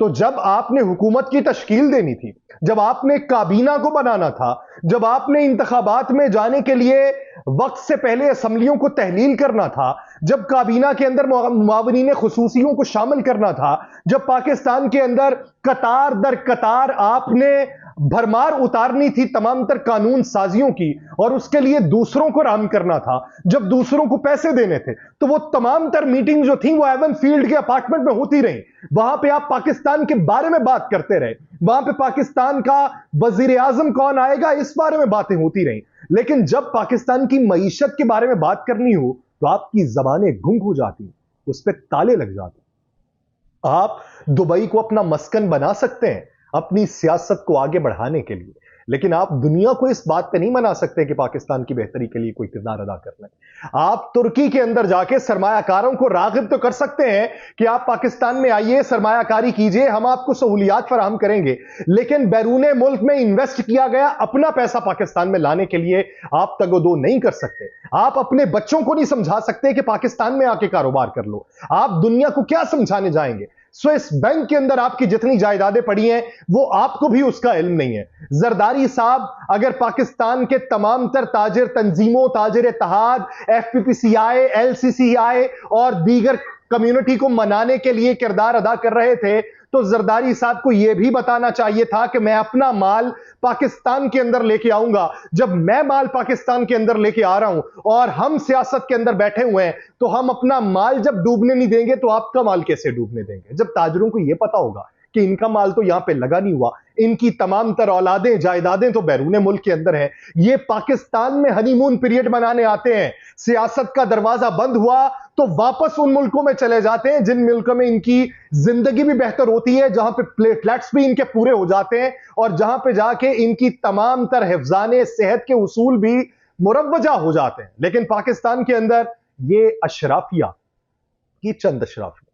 تو جب آپ نے حکومت کی تشکیل دینی تھی، جب آپ نے کابینہ کو بنانا تھا، جب آپ نے انتخابات میں جانے کے لیے وقت سے پہلے اسمبلیوں کو تحلیل کرنا تھا، جب کابینہ کے اندر معاونین خصوصیوں کو شامل کرنا تھا، جب پاکستان کے اندر قطار در قطار آپ نے بھرمار اتارنی تھی تمام تر قانون سازیوں کی، اور اس کے لیے دوسروں کو رام کرنا تھا، جب دوسروں کو پیسے دینے تھے، تو وہ تمام تر میٹنگ جو تھیں وہ ایون فیلڈ کے اپارٹمنٹ میں ہوتی رہیں. وہاں پہ آپ پاکستان کے بارے میں بات کرتے رہے، وہاں پہ پاکستان کا وزیر اعظم کون آئے گا اس بارے میں باتیں ہوتی رہیں. لیکن جب پاکستان کی معیشت کے بارے میں بات کرنی ہو تو آپ کی زبانیں گنگ ہو جاتی ہیں، اس پہ تالے لگ جاتے ہیں. آپ دبئی کو اپنا مسکن بنا سکتے ہیں اپنی سیاست کو آگے بڑھانے کے لیے، لیکن آپ دنیا کو اس بات پہ نہیں منا سکتے کہ پاکستان کی بہتری کے لیے کوئی کردار ادا کرنا ہے. آپ ترکی کے اندر جا کے سرمایہ کاروں کو راغب تو کر سکتے ہیں کہ آپ پاکستان میں آئیے، سرمایہ کاری کیجئے، ہم آپ کو سہولیات فراہم کریں گے، لیکن بیرون ملک میں انویسٹ کیا گیا اپنا پیسہ پاکستان میں لانے کے لیے آپ تگ و دو نہیں کر سکتے. آپ اپنے بچوں کو نہیں سمجھا سکتے کہ پاکستان میں آ کے کاروبار کر لو. آپ دنیا کو کیا سمجھانے جائیں گے؟ سوئس بینک کے اندر آپ کی جتنی جائیدادیں پڑی ہیں وہ آپ کو بھی اس کا علم نہیں ہے. زرداری صاحب اگر پاکستان کے تمام تر تاجر تنظیموں، تاجر اتحاد، ایف پی پی سی آئی، ایل سی سی آئی اور دیگر کمیونٹی کو منانے کے لیے کردار ادا کر رہے تھے تو زرداری صاحب کو یہ بھی بتانا چاہیے تھا کہ میں اپنا مال پاکستان کے اندر لے کے آؤں گا. جب میں مال پاکستان کے اندر لے کے آ رہا ہوں اور ہم سیاست کے اندر بیٹھے ہوئے ہیں تو ہم اپنا مال جب ڈوبنے نہیں دیں گے تو آپ کا مال کیسے ڈوبنے دیں گے؟ جب تاجروں کو یہ پتا ہوگا کہ ان کا مال تو یہاں پہ لگا نہیں ہوا، ان کی تمام تر اولادیں جائیدادیں تو بیرون ملک کے اندر ہیں، یہ پاکستان میں ہنی مون پیریڈ منانے آتے ہیں، سیاست کا دروازہ بند ہوا تو واپس ان ملکوں میں چلے جاتے ہیں جن ملکوں میں ان کی زندگی بھی بہتر ہوتی ہے، جہاں پہ پلیٹلیٹس بھی ان کے پورے ہو جاتے ہیں اور جہاں پہ جا کے ان کی تمام تر حفظان صحت کے اصول بھی مروجہ ہو جاتے ہیں. لیکن پاکستان کے اندر یہ اشرافیہ کی چند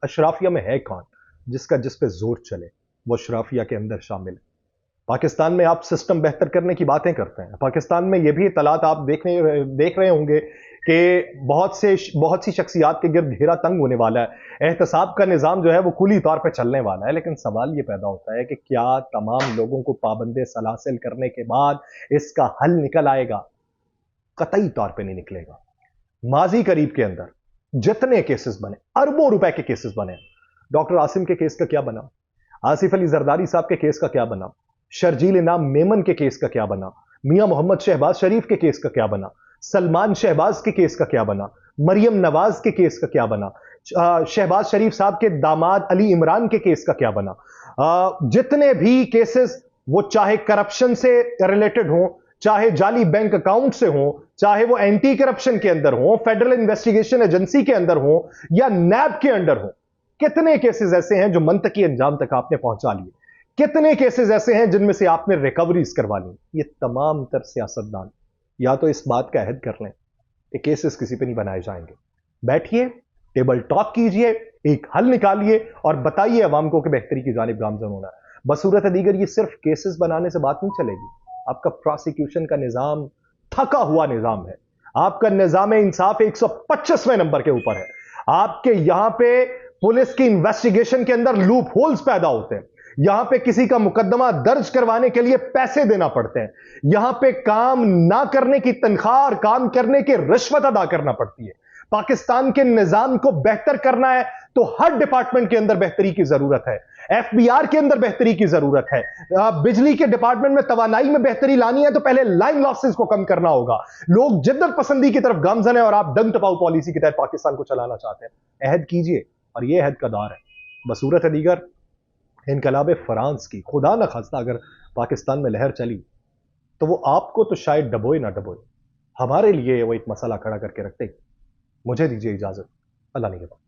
اشرافیہ میں ہے کون جس پہ زور چلے؟ وہ اشرافیہ کے اندر شامل ہے. پاکستان میں آپ سسٹم بہتر کرنے کی باتیں کرتے ہیں، پاکستان میں یہ بھی اطلاعات آپ دیکھ رہے ہوں گے کہ بہت سی شخصیات کے گرد گھیرا تنگ ہونے والا ہے، احتساب کا نظام جو ہے وہ کلی طور پہ چلنے والا ہے. لیکن سوال یہ پیدا ہوتا ہے کہ کیا تمام لوگوں کو پابند سلاسل کرنے کے بعد اس کا حل نکل آئے گا؟ قطعی طور پہ نہیں نکلے گا. ماضی قریب کے اندر جتنے کیسز بنے، اربوں روپے کے کیسز بنے، ڈاکٹر عاصم کے کیس کا کیا بنا؟ آصف علی زرداری صاحب کے کیس کا کیا بنا؟ شرجیل نام میمن کے کیس کا کیا بنا؟ میاں محمد شہباز شریف کے کیس کا کیا بنا؟ سلمان شہباز کے کیس کا کیا بنا؟ مریم نواز کے کیس کا کیا بنا؟ شہباز شریف صاحب کے داماد علی عمران کے کیس کا کیا بنا؟ جتنے بھی کیسز وہ چاہے کرپشن سے ریلیٹڈ ہوں، چاہے جعلی بینک اکاؤنٹ سے ہوں، چاہے وہ اینٹی کرپشن کے اندر ہوں، فیڈرل انویسٹیگیشن ایجنسی کے اندر ہوں یا نیب کے اندر ہوں، کتنے کیسز ایسے ہیں جو منطقی انجام تک آپ نے پہنچا لیے؟ کتنے کیسز ایسے ہیں جن میں سے آپ نے ریکوریز کروا لی؟ یہ تمام تر سیاستدان یا تو اس بات کا عہد کر لیں کہ کیسز کسی پہ نہیں بنائے جائیں گے. بیٹھیے، ٹیبل ٹاک کیجئے، ایک حل نکالیے اور بتائیے عوام کو کہ بہتری کی جانب گامزن ہونا ہے. بصورت دیگر یہ صرف کیسز بنانے سے بات نہیں چلے گی. آپ کا پراسیکیوشن کا نظام تھکا ہوا نظام ہے، آپ کا نظام انصاف 125ویں نمبر کے اوپر ہے. آپ کے یہاں پہ پولیس کی انویسٹیگیشن کے اندر لوپ ہولز پیدا ہوتے ہیں، یہاں پہ کسی کا مقدمہ درج کروانے کے لیے پیسے دینا پڑتے ہیں، یہاں پہ کام نہ کرنے کی تنخواہ اور کام کرنے کی رشوت ادا کرنا پڑتی ہے. پاکستان کے نظام کو بہتر کرنا ہے تو ہر ڈپارٹمنٹ کے اندر بہتری کی ضرورت ہے، ایف بی آر کے اندر بہتری کی ضرورت ہے، بجلی کے ڈپارٹمنٹ میں توانائی میں بہتری لانی ہے تو پہلے لائن لاسز کو کم کرنا ہوگا. لوگ جدت پسندی کی طرف گامزن ہیں اور آپ ڈنگ ٹپاؤ پالیسی کے تحت پاکستان کو چلانا چاہتے ہیں. عہد کیجئے اور یہ عہد کا دار ہے. بصورت دیگر انقلاب فرانس کی خدا نہ خواستہ اگر پاکستان میں لہر چلی تو وہ آپ کو تو شاید ڈبوئے نہ ڈبوئے، ہمارے لیے وہ ایک مسئلہ کھڑا کر کے رکھتے. مجھے دیجیے اجازت. اللہ نگہبان.